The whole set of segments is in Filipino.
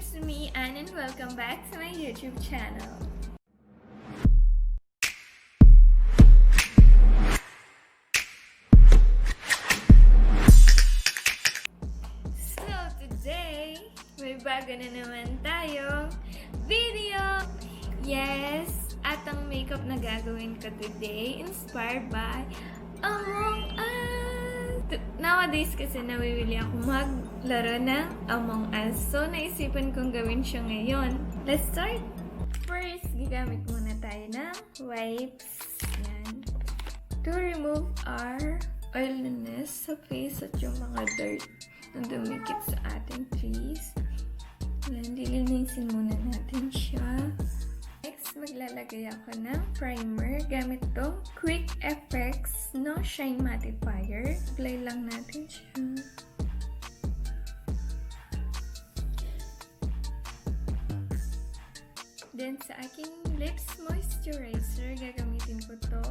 it's me, Anne, and welcome back to my YouTube channel. So today, may bago na naman tayong video! Yes! At ang makeup na gagawin ko today, inspired by Among Us! Nowadays kasi nawibili ako maglaro ng Among Us. So, naisipan kong gawin siya ngayon. Let's start! First, gigamit muna tayo ng wipes. Yan. To remove our oiliness sa face at yung mga dirt na dumikit sa ating face. Yan, dilinisin muna natin siya. Next, maglalagay ako ng primer gamit tong Quick Effects No Shine Mattifier. Apply lang natin siya. Then, sa aking lips moisturizer, gagamitin ko to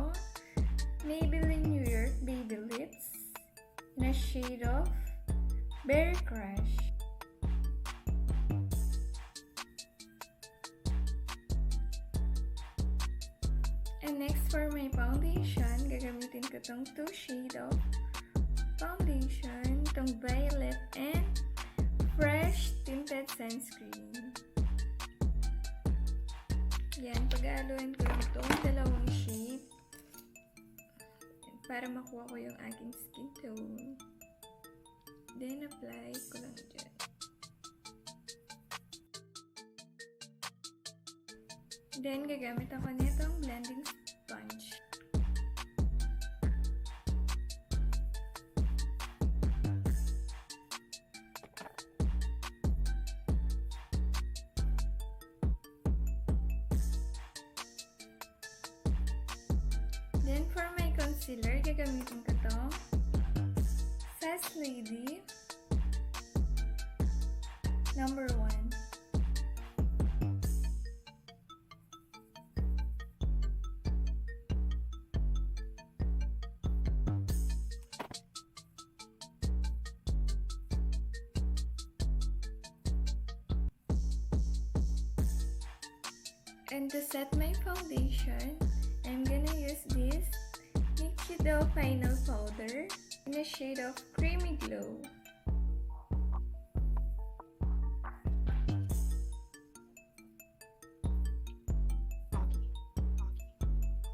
Maybelline New York Baby Lips na shade of Berry Crush. And next, for my foundation, gagamitin ko tong two shade of foundation, tong Violet and Fresh Tinted Sunscreen. Yan, pag-aaloin ko itong dalawang shade para makuha ko yung aking skin tone. Then, apply ko lang dyan. Then, gagamit ako nitong blending sponge. Then, for my concealer, gagamitin ko to Sass Lady number 1. And to set my foundation, I'm gonna use this Nichido Final Powder in a shade of Creamy Glow.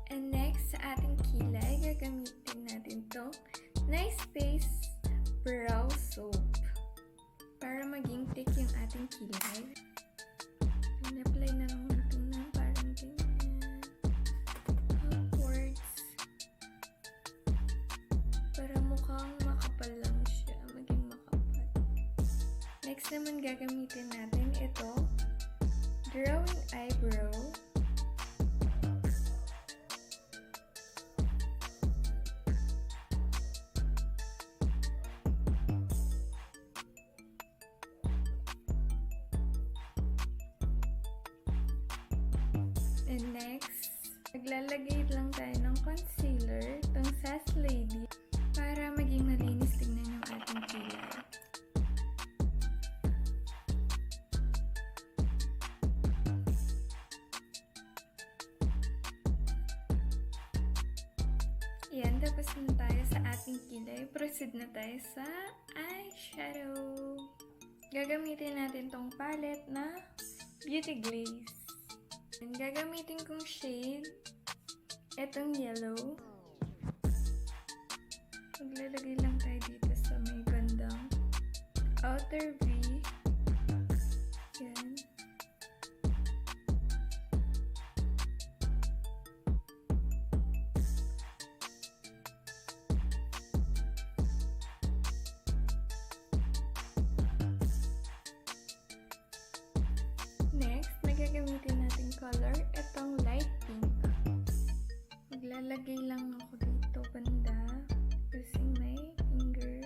And next, sa ating kilay, gagamitin natin itong Nice Face Brow Soap para maging thick yung ating kilay. In-apply na lang natin ng parang ganyan. Upwards. Para mukhang makapal lang siya. Maging makapal. Next naman gagamitin natin ito. Drawing Eyebrow. And next, maglalagay lang tayo ng concealer, itong Sass Lady, para maging malinis tingnan yung ating kilay. Yan, tapos na tayo sa ating kilay. Proceed na tayo sa eyeshadow. Gagamitin natin tong palette na Beauty Glaze. And gagamitin kong shade, etong yellow. Maglalagay lang tayo dito sa may bandang outer V. Yan. Next, gagamitin natin color, itong light pink. Maglalagay lang ako dito banda using my finger.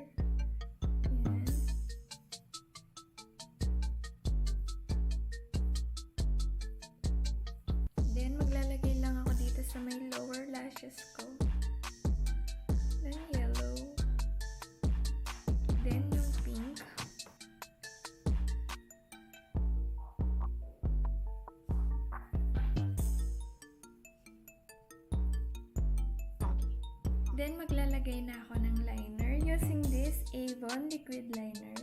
Yan. Then, maglalagay na ako ng liner using this Avon liquid liner.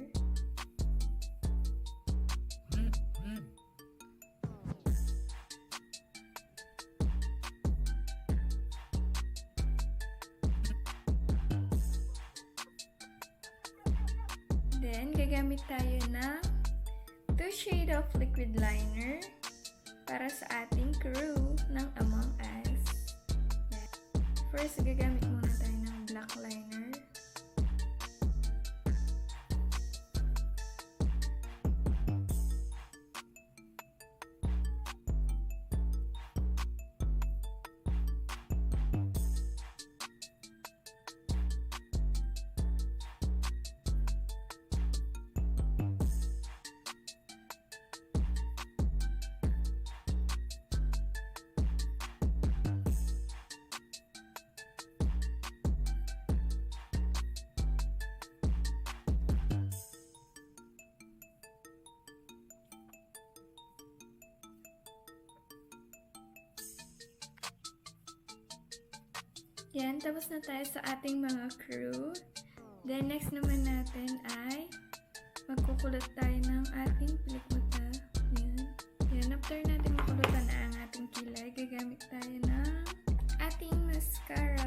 Then, gagamit tayo ng 2 shade of liquid liner para sa ating crew ng Among Us. First, gagamit muna tayo ng black liner. Yan, tapos na tayo sa ating mga crew. Then, next naman natin ay magkukulot tayo ng ating pilik mata. Yan. Yan, after natin makulutan na ang ating kilay, gagamit tayo ng ating mascara.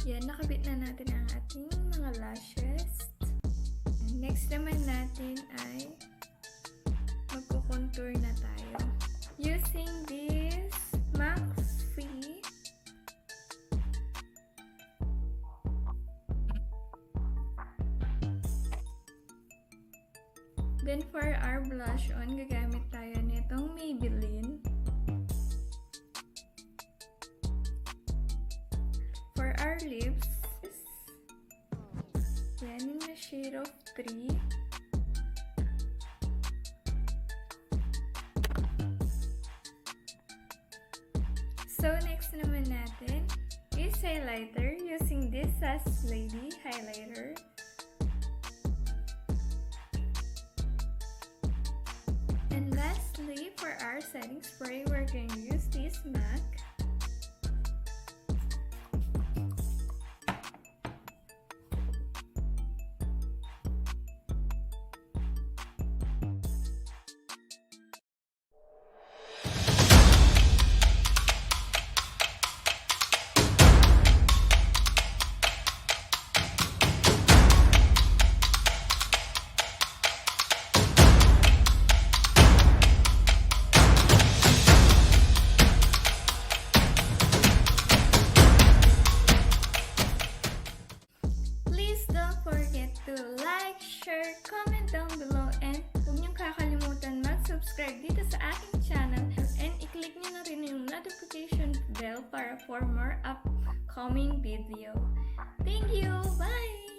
Yan, nakabit na natin ang ating mga lashes. Next naman natin ay magko-contour na tayo. Using this MAC Free. Then for our blush on, gagamit tayo nitong Maybelline. For our lips, yan in the shade of 3. So, next naman natin is highlighter using this Sass Lady highlighter. And lastly, for our setting spray, we're going to use this MAC. To like, share, comment down below, and huwag niyong kakalimutan mag-subscribe dito sa aking channel and i-click niyo na rin yung notification bell para for more upcoming video. Thank you! Bye!